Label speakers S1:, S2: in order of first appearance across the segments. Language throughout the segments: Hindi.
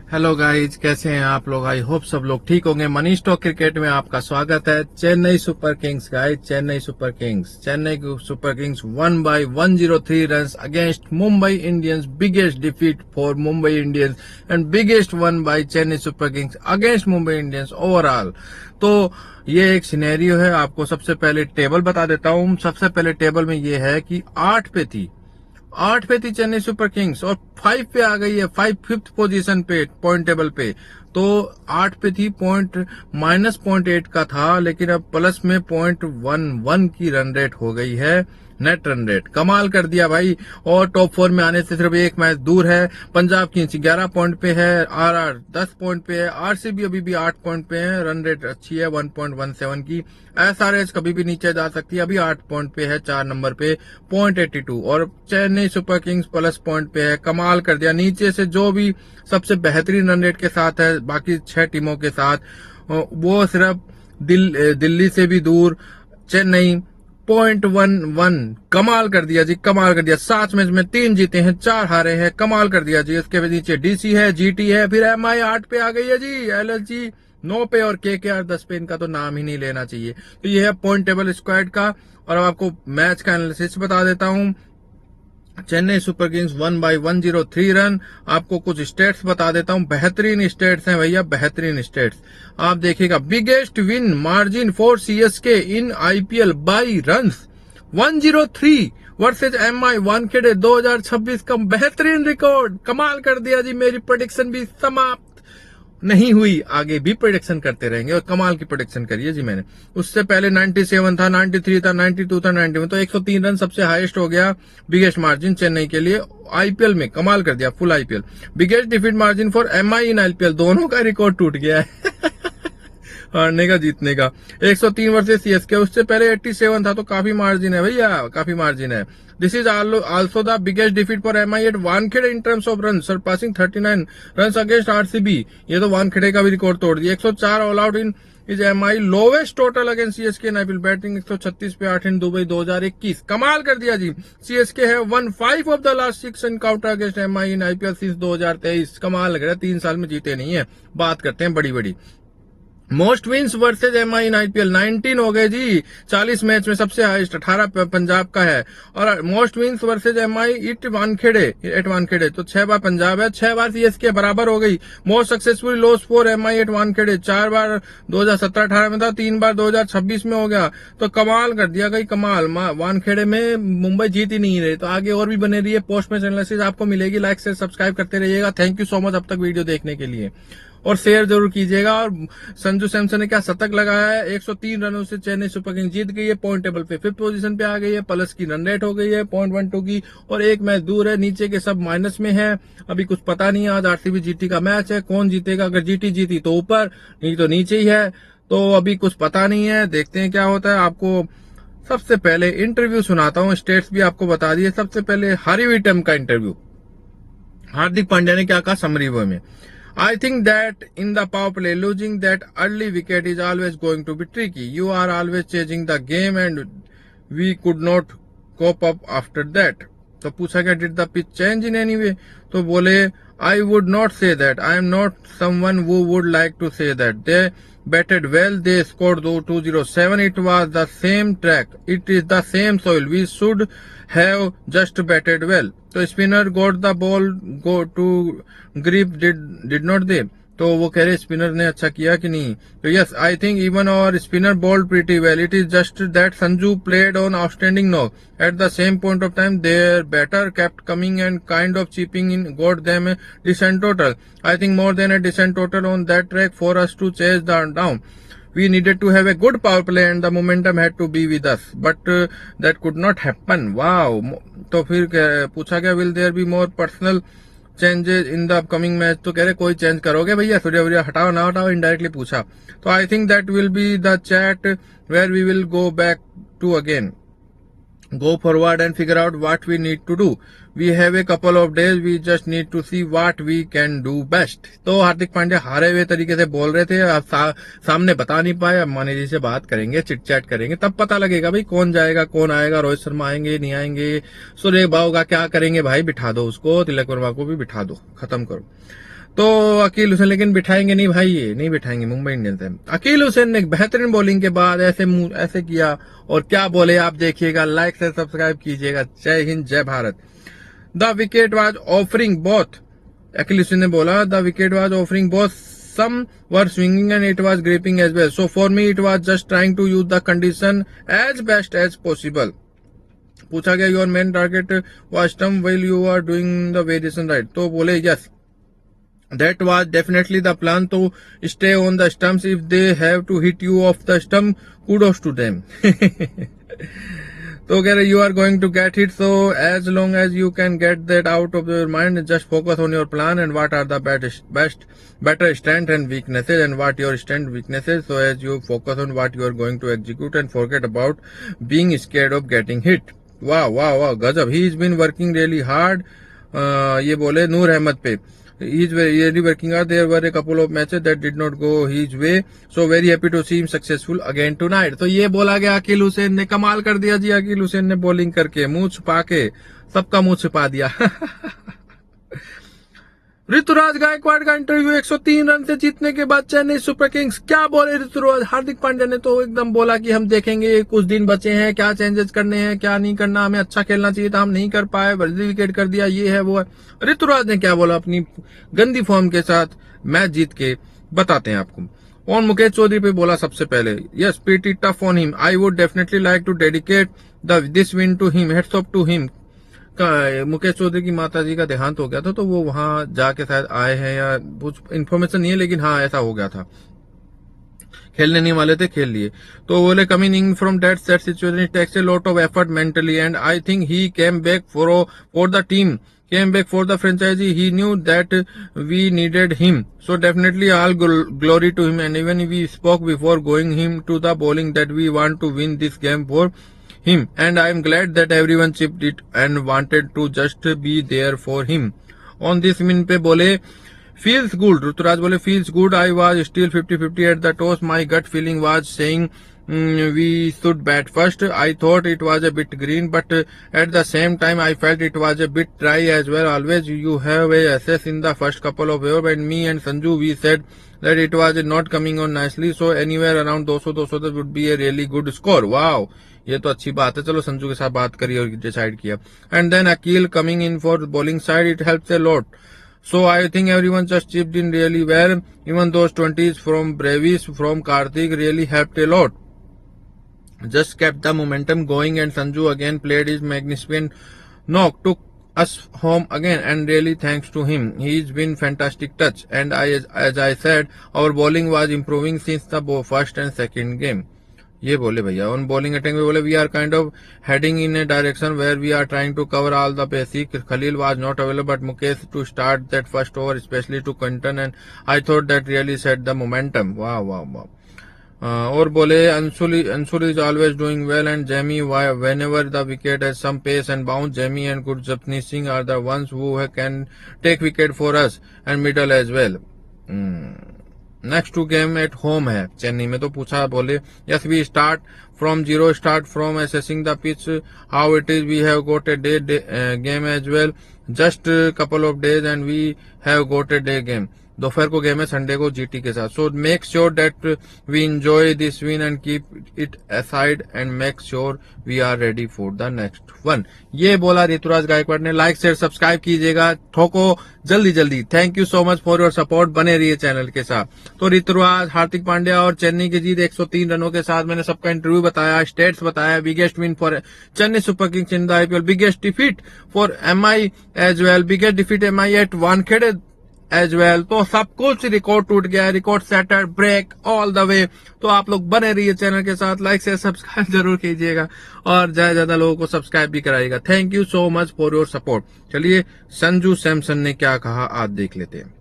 S1: हेलो गाइज, कैसे हैं आप लोग? आई होप सब लोग ठीक होंगे। मनीष टॉक क्रिकेट में आपका स्वागत है। Chennai super Kings guys, Chennai super Kings 1/103 run against Mumbai Indians. Biggest defeat for Mumbai Indians and biggest one by Chennai super Kings against Mumbai Indians overall. तो ये एक सिनेरियो है। आपको सबसे पहले टेबल बता देता हूँ। सबसे पहले टेबल में ये है कि 8 पे थी चेन्नई सुपर किंग्स और 5 पे आ गई है, 5th पोजीशन पे पॉइंट टेबल पे। तो 8 पे थी, -0.8 का था, लेकिन अब प्लस में 0.11 की रन रेट हो गई है, नेट रन रेट। कमाल कर दिया भाई। और टॉप 4 में आने से सिर्फ एक मैच दूर है। पंजाब किंग्स 11 पॉइंट पे है, आरआर 10 पॉइंट पे है, आरसीबी अभी भी 8 पॉइंट पे है, रन रेट अच्छी है 1.17 की। एसआरएच कभी भी नीचे जा सकती है, अभी 8 पॉइंट पे है, 4 नंबर पे 0.82। और Chennai super Kings plus point पे है। कमाल कर दिया। नीचे से जो भी सबसे बेहतरीन रन रेट के साथ है बाकी 6 टीमों के साथ, वो सिर्फ दिल्ली से भी दूर चेन्नई 0.11। कमाल कर दिया जी, कमाल कर दिया। 7 मैच में 3 जीते हैं, 4 हारे हैं। कमाल कर दिया जी। इसके नीचे डीसी है, जीटी है, फिर एमआई 8 पे आ गई है जी, एलएसजी 9 पे और केकेआर 10 पे। इनका तो नाम ही नहीं लेना चाहिए। तो ये है पॉइंट टेबल स्क्वाड का। और अब आपको मैच का एनालिसिस बता देता हूं। Chennai super Kings 1/103 run. आपको कुछ स्टेट्स बता देता हूं। बेहतरीन स्टेट्स हैं भैया, बेहतरीन स्टेट्स। आप देखिएगा, biggest win margin for CSK in IPL by runs 103 versus MI Wankhede 2026 का बेहतरीन रिकॉर्ड। कमाल कर दिया जी। मेरी प्रेडिक्शन भी समाप्त नहीं हुई, आगे भी प्रेडिक्शन करते रहेंगे और कमाल की प्रेडिक्शन करिए जी। मैंने उससे पहले 97 था, 93 था, 92 था, 91, तो 103 रन सबसे हाईएस्ट हो गया बिगेस्ट मार्जिन चेन्नई के लिए आईपीएल में। कमाल कर दिया, full IPL. Biggest defeat margin for MI in IPL, दोनों का रिकॉर्ड टूट गया है हारने का जीतने का। 103 वर्सेस सीएसके, उससे पहले 87 था, तो काफी मार्जिन है भैया, काफी मार्जिन है। This is also the biggest defeat for MI at Wankhede in terms of run, surpassing 39 run against RCB. ये तो वानखेड़े का भी रिकॉर्ड तोड़ दिया। 104 all out in is MI, lowest total against CSK in IPL. Batting 136 पे 8 इन दुबई 2021। कमाल कर दिया जी। सीएसके है 1/5 of the last 6 encounter against MI in IPL since 2023। कमाल लग रहा है, 3 साल में जीते नहीं है। बात करते हैं बड़ी बड़ी। Most wins versus MI in IPL 19 हो गए जी। 40 मैच में सबसे हाईएस्ट 18 पंजाब का है। और most wins versus MI at Wankhede तो 6 बार पंजाब है, 6 बार सीएसके बराबर हो गई। Most successful loss for MI at Wankhede 4 बार 2017-18 में था, 3 बार 2026 में हो गया। तो कमाल कर दिया गई, कमाल। वानखेड़े में मुंबई जीत ही नहीं रही। तो आगे और भी बने रही है, पोस्ट मैच एनालिसिस आपको मिलेगी। लाइक से सब्सक्राइब करते रहिएगा। थैंक यू सो मच अब तक वीडियो देखने के लिए, और शेयर जरूर कीजिएगा। और संजू सैमसन ने क्या शतक लगाया है। 103 रनों से चेन्नई सुपर किंग्स जीत गई है, पॉइंट टेबल पे 5th पोजीशन पे आ गई है, प्लस की रन रेट हो गई है 0.12 की, और एक मैच दूर है। नीचे के सब माइनस में है, अभी कुछ पता नहीं है। आज आरसीबी जीटी का मैच है, कौन जीतेगा। अगर जीटी जीती तो ऊपर, नहीं तो नीचे ही है। तो अभी कुछ पता नहीं है, देखते हैं क्या होता है। आपको सबसे पहले इंटरव्यू सुनाता हूँ, स्टेट्स भी आपको बता दिए। सबसे पहले हारी विटम का इंटरव्यू, हार्दिक पांड्या ने क्या कहा समरी में। I think that in the power play, losing that early wicket is always going to be tricky. You are always changing the game and we could not cope up after that. तो पूछा गया did the pitch change in any way? तो बोले I would not say that. I am not someone who would like to say that. They batted well. They scored 207. It was the same track. It is the same soil. We should have just batted well. तो spinner got the ball go to grip did not they? तो वो कह रहे स्पिनर ने अच्छा किया कि नहीं। तो yes, I think even our spinner bowled pretty well. It is just that Sanju played on outstanding knock at the same point of time. There batter kept coming and kind of chipping in got them a decent total. I think more than a decent total on that track for us to chase down. We needed to have a good power play and the momentum had to be with us, but that could not happen. Wow. तो फिर पूछा गया will there be more personal changes in the upcoming match? तो कह रहे कोई चेंज करोगे भैया, सूर्या हटाओ ना हटाओ, इनडायरेक्टली पूछा। तो I think that will be the chat where we will go back to again go forward and figure out what we need to do. We have a couple of days. We just need to see what we can do best. तो हार्दिक पांड्या हारे हुए तरीके से बोल रहे थे, आप सामने बता नहीं पाए। अब माने जी से बात करेंगे, चिट चैट करेंगे, तब पता लगेगा भाई कौन जाएगा कौन आएगा। रोहित शर्मा आएंगे नहीं आएंगे, सूर्य बाबू का क्या करेंगे भाई, बिठा दो उसको, तिलक वर्मा को भी बिठा दो, खत्म करो। तो अकील हुसैन, लेकिन बिठाएंगे नहीं भाई, ये नहीं बिठाएंगे मुंबई इंडियंस है। अकील हुसैन ने बेहतरीन बॉलिंग के बाद ऐसे किया और क्या बोले आप देखिएगा, लाइक से सब्सक्राइब कीजिएगा। Jai Hind Jai Bharat. The wicket was offering both, Akeal Hosein ने बोला, the wicket was offering both, some were swinging and it was gripping as well, so for me it was just trying to use the condition as best as possible. पूछा गया your main target was stump while you are doing the variation right, तो बोले yes, that was definitely the plan to stay on the stumps. If they have to hit you off the stump, kudos to them. तो कह रहे you are going to get hit, so as long as you can get that out of your mind, just focus on your plan and what are the better strengths and weaknesses and what your strength weaknesses, so as you focus on what you are going to execute and forget about being scared of getting hit. wow wow wow गजब, he has been working really hard. ये बोले नूर अहमद पे, he is really working hard. There were a couple of matches that did not go his way, so very happy to see him successful again tonight. तो ये बोला गया अकील हुसैन ने, कमाल कर दिया जी अकील हुसैन ने बॉलिंग करके, मुंह छुपा के सबका मुंह छुपा दिया। ऋतुराज गायकवाड़ का इंटरव्यू, 103 रन से जीतने के बाद चेन्नई सुपर किंग्स, क्या बोले ऋतुराज। हार्दिक पांड्या ने तो एकदम बोला कि हम देखेंगे, कुछ दिन बचे हैं, क्या चेंजेस करने हैं क्या नहीं करना, हमें अच्छा खेलना चाहिए था, हम नहीं कर पाए, वर्दी विकेट कर दिया, ये है वो है। ऋतुराज ने क्या बोला अपनी गंदी फॉर्म के साथ मैच जीत के, बताते हैं आपको। और मुकेश चौधरी पे बोला सबसे पहले, yes pretty tough on him, I would definitely like to dedicate this win to him, heads off to him. Mukesh Choudhary की माता जी का देहांत हो गया था, तो वो वहां जाके शायद आए हैं या कुछ इन्फॉर्मेशन नहीं है, लेकिन हाँ ऐसा हो गया था, खेलने नहीं वाले थे, खेल लिए। तो बोले coming in from that set situation it takes a lot of effort mentally and I think he came back for the team, came back for the franchisee. He knew that we needed him, so definitely all glory to him. And even we spoke before going him to the bowling that we want to win this game for him, and I am glad that everyone chipped it and wanted to just be there for him. On this win पे बोले feels good, ऋतुराज बोले feels good. I was still 50-50 at the toss. My gut feeling was saying we should bat first. I thought it was a bit green, but at the same time I felt it was a bit dry as well. Always you have a assess in the first couple of overs, and me and Sanju we said that it was not coming on nicely, so anywhere around 200 would be a really good score. Wow, ये तो अच्छी बात है। चलो संजू के साथ बात करी और डिसाइड किया। And then Akeal coming in for bowling side, it helps a lot, so I think everyone just chipped in really well. Even those 20s from Bravis, from Karthik really helped a lot, just kept the momentum going, and Sanju again played his magnificent knock, took us home again, and really thanks to him, he's been fantastic touch. And as I said, our bowling was improving since the first and second game. ये बोले भैया। ऑन बॉलिंग अटैक में बोले we are kind of heading in a direction where we are trying to cover all the basic. Khaleel was not available but Mukesh to start that first over specially to contain and I thought that really set the momentum. वाह वाह वाह. और बोले Anshul is always doing well and Jamie whenever the wicket has some pace and bounce, Jamie and Gurjapneet Singh are the ones who can take wicket for us and middle as well. Next two game at home है चेन्नई में. तो पूछा, बोले yes we start from zero, start from assessing the pitch how it is, we have got a day game as well, just couple of days and we have got a day game. दोपहर को गेम है संडे को जीटी के साथ. So make sure that we enjoy this win and keep it aside and make sure we are ready for the next one. ये बोला ऋतुराज गायकवाड़ ने. लाइक शेयर सब्सक्राइब कीजिएगा, ठोको जल्दी जल्दी. Thank you so much for your support, बने रहिए चैनल के साथ. तो ऋतुराज, हार्दिक पांड्या और चेन्नई की जीत 103 रनों के साथ. मैंने सबका इंटरव्यू बताया, स्टेट्स बताया. Biggest win for Chennai super kings in the IPL, biggest defeat for MI as well, biggest defeat MI at Wankhede as well. तो सब कुछ रिकॉर्ड टूट गया, record setter, break all the way. तो आप लोग बने रहिए चैनल के साथ, लाइक से सब्सक्राइब जरूर कीजिएगा और ज्यादा लोगों को सब्सक्राइब भी कराइएगा. Thank you so much for your support. चलिए संजू सैमसन ने क्या कहा आज देख लेते हैं.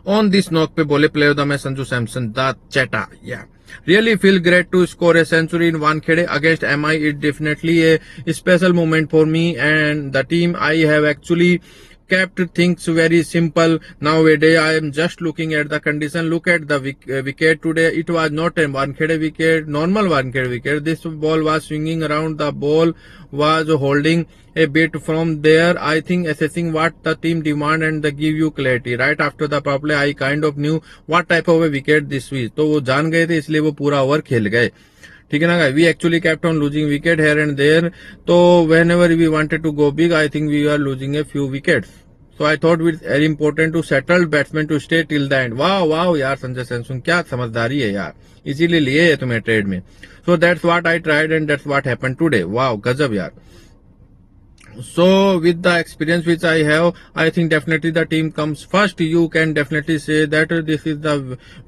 S1: ऑन दिस नोट पे बोले player of the match Sanju Samson, the Chetta. Yeah really feel great to score a century in Wankhede against MI. It's definitely a special moment for me and the team. I have actually kept things very simple. Nowadays, I am just looking at the condition. Look at the wicket today. It was not a Wankhede wicket, normal Wankhede wicket. This ball was swinging around. The ball was holding a bit from there. I think assessing what the team demand and the give you clarity. Right after the power play, I kind of knew what type of a wicket this was. तो वो जान गए थे, इसलिए वो पूरा ओवर खेल गए. ठीक है ना guys, we actually kept on losing wicket here and there. तो whenever we wanted to go big, I think we are losing a few wickets. So I thought it's very important to settle batsman to stay till the end. वाह वाह यार संजय सैमसन, क्या समझदारी है यार, इसीलिए लिए है तुम्हें ट्रेड में. So that's what I tried and that's what happened today. वाह गजब यार. So with the experience which I have, I think definitely the team comes first. You can definitely say that this is the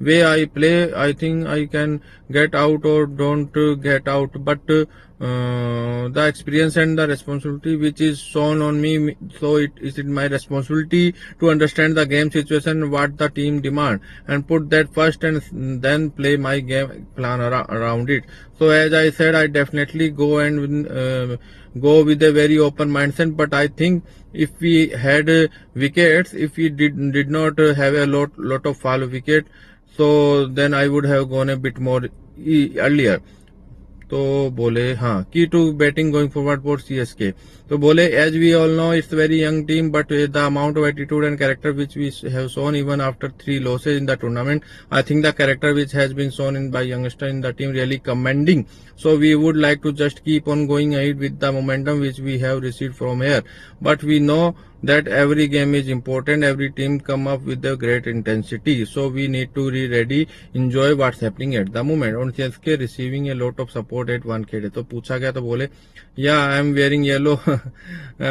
S1: way I play. I think I can get out or don't get out, but the experience and the responsibility which is shown on me, so it is my responsibility to understand the game situation, what the team demand, and put that first and then play my game plan around it. So as I said, I definitely go and go with a very open mindset, but I think if we had wickets, if we did not have a lot of foul wicket, so then I would have gone a bit more earlier. तो बोले हाँ, key to batting going forward for CSK. तो बोले as we all know it's very young team, but the amount of attitude and character which we have shown even after 3 losses in the tournament, I think the character which has been shown in by youngster in the team really commending. So we would like to just keep on going ahead with the momentum which we have received from here, but we know that every game is important, every team come up with a great intensity, so we need to be ready, enjoy what's happening at the moment. On CSK receiving a lot of support at Wankhede. तो पूछा गया तो बोले yeah, I am wearing yellow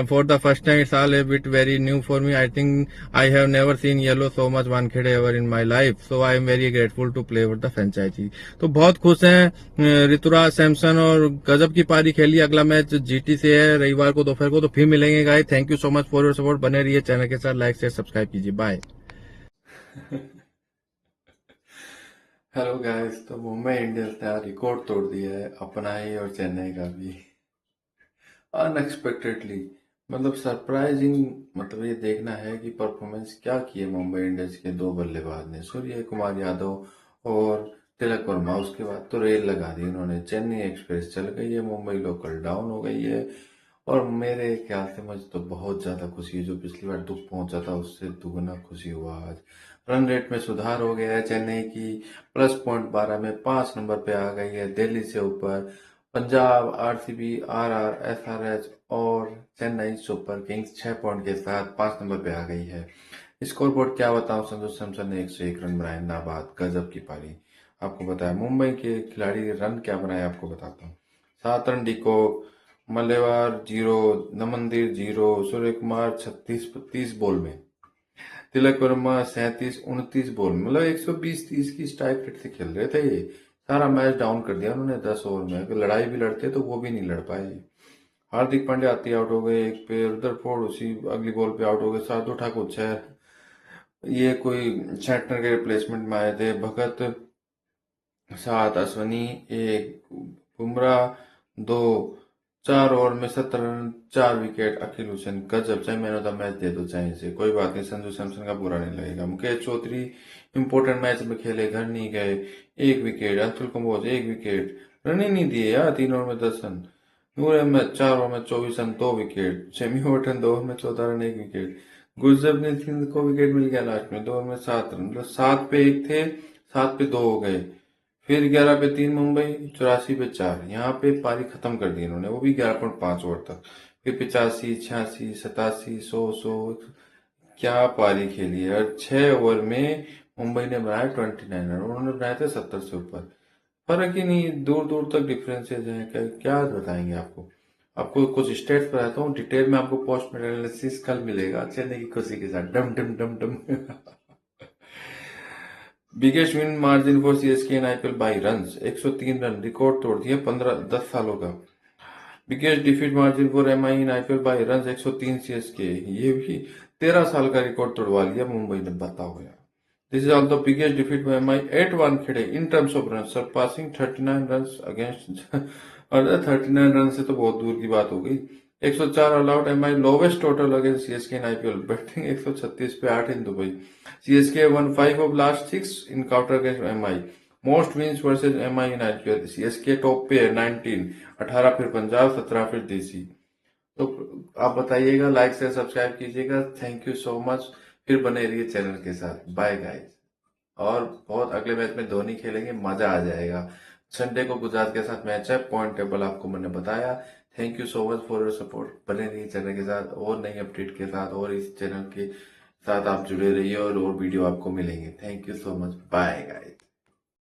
S1: for the first time. It's all a bit very new for me. I think I have never seen yellow so much Wankhede ever in my life, so I am very grateful to play with the franchise. तो बहुत खुश हैं ऋतुराज सैमसन, और गजब की पारी खेली. अगला मैच जीटी से है रविवार को दोपहर को, तो फिर मिलेंगे guys. Thank you so much for your support. बने रहिए चैनल के साथ, लाइक शेयर सब्सक्राइब कीजिए. बाय. हेलो गाइस, तो मुंबई इंडियंस ने रिकॉर्ड तोड़ दिया है अपना ही और चेन्नई का भी, अनएक्सपेक्टेडली. मतलब सरप्राइजिंग. मतलब ये देखना है कि परफॉर्मेंस क्या की है मुंबई इंडियंस के 2 बल्लेबाज ने, सूर्य कुमार यादव और तिलक वर्मा. उसके बाद तो रेल लगा दी उन्होंने. चेन्नई एक्सप्रेस चल गई है, मुंबई लोकल डाउन हो गई है. और मेरे ख्याल से मुझे तो बहुत ज्यादा खुशी है. जो पिछली बार दुख पहुंचा था उससे दुगना खुशी हुआ आज. रन रेट में सुधार हो गया है चेन्नई की, +.12 में 5 नंबर पे आ गई है, दिल्ली से ऊपर. पंजाब, आरसीबी, आरआर, एसआरएच और चेन्नई सुपर किंग्स 6 पॉइंट के साथ 5 नंबर पे आ गई है. स्कोर बोर्ड क्या बताऊं, संजू सैमसन ने 101 रन बनाए. नाबाद गजब की पारी. आपको बताया मुंबई के खिलाड़ी रन क्या बनाए, आपको बताता हूँ. 7 run de Kock, मल्लेवार 0, नमंदिर 0, Surya Kumar 36-30 ball में, तिलक वर्मा 37-29 बॉल में. मतलब 120-30 की स्ट्राइक रेट से खेल रहे थे ये. सारा मैच डाउन कर दिया उन्होंने 10 ओवर में. अगर लड़ाई भी लड़ते तो वो भी नहीं लड़ पाए. हार्दिक पांड्या आते आउट हो गए एक पे, रुदरफोर्ड उसी अगली बॉल पे आउट हो गए. शार्दुल ठाकुर 6, ये कोई शैटनर के रिप्लेसमेंट में आए थे. भगत 7, अश्वनी 1, बुमराह 2, 4 ओवर में 17 रन, 4 विकेट. अखिल हुसैन गजब. चाहे मैन ऑफ द मैच दे दो चाहे इसे, कोई बात नहीं, संजू सैमसन का बुरा नहीं लगेगा. मुकेश चौधरी इंपॉर्टेंट मैच में खेले, घर नहीं गए, 1 wicket. Atul Kamboj 1 wicket, run ही नहीं दिए यार. 3 ओवर में 10 रन. नूर अहमद 4 ओवर में 24 run, 2 wicket. Semi Overton 2 over में 14 रन, 1 विकेट. गुरजबनीत सिंह को विकेट मिल गया लास्ट में, 2 ओवर में 7 रन. मतलब 7 पे 1 थे, 7 पे 2 हो गए. फिर 11 पे 3 मुंबई, 84 पे 4. यहाँ पे पारी खत्म कर दी इन्होंने, वो भी 11.5 ओवर तक. फिर 85, 86, 87, 100. क्या पारी खेली है. और 6 ओवर में मुंबई ने बनाया 29 रन, उन्होंने बनाए थे 70 से ऊपर. फर्क ही नहीं, दूर दूर तक डिफरेंसेज हैं. क्या बताएंगे आपको. आपको कुछ स्टेट्स बताता हूँ डिटेल में. आपको पोस्ट एनालिसिस कल मिलेगा चेन्नई की खुशी के साथ. डम डम डम डम. Biggest win margin for CSK in IPL by runs, 103 run, record तोड़ दिया 10 सालों का. Biggest defeat margin for MI in IPL by runs 103 CSK, ये भी 13 साल का रिकॉर्ड तोड़वा लिया मुंबई ने. बताओ यार. This is also biggest defeat by MI at Wankhede in terms of run, surpassing 39 run against. और 39 रन से तो बहुत दूर की बात हो गई. 104 all out MI lowest total against CSK in IPL batting 136 पे 8 in Dubai. CSK won 5 of last 6 encounter against MI. Most wins versus MI in IPL CSK top पे है 19, 18 फिर पंजाब, 17 फिर देसी। तो आप बताइएगा, लाइक से सब्सक्राइब कीजिएगा। Thank you so much. फिर बने रहिए चैनल के साथ। Bye guys. और बहुत अगले मैच में धोनी खेलेंगे, मजा आ जाएगा। संडे को गुजरात के साथ मैच है, पॉइंट टेबल आपको मैंने बताया। Thank you so much for your support. बने रहिए चैनल के साथ और नई अपडेट के साथ, और इस चैनल के साथ आप जुड़े रहिए और वीडियो आपको मिलेंगे। Thank you so much. Bye guys.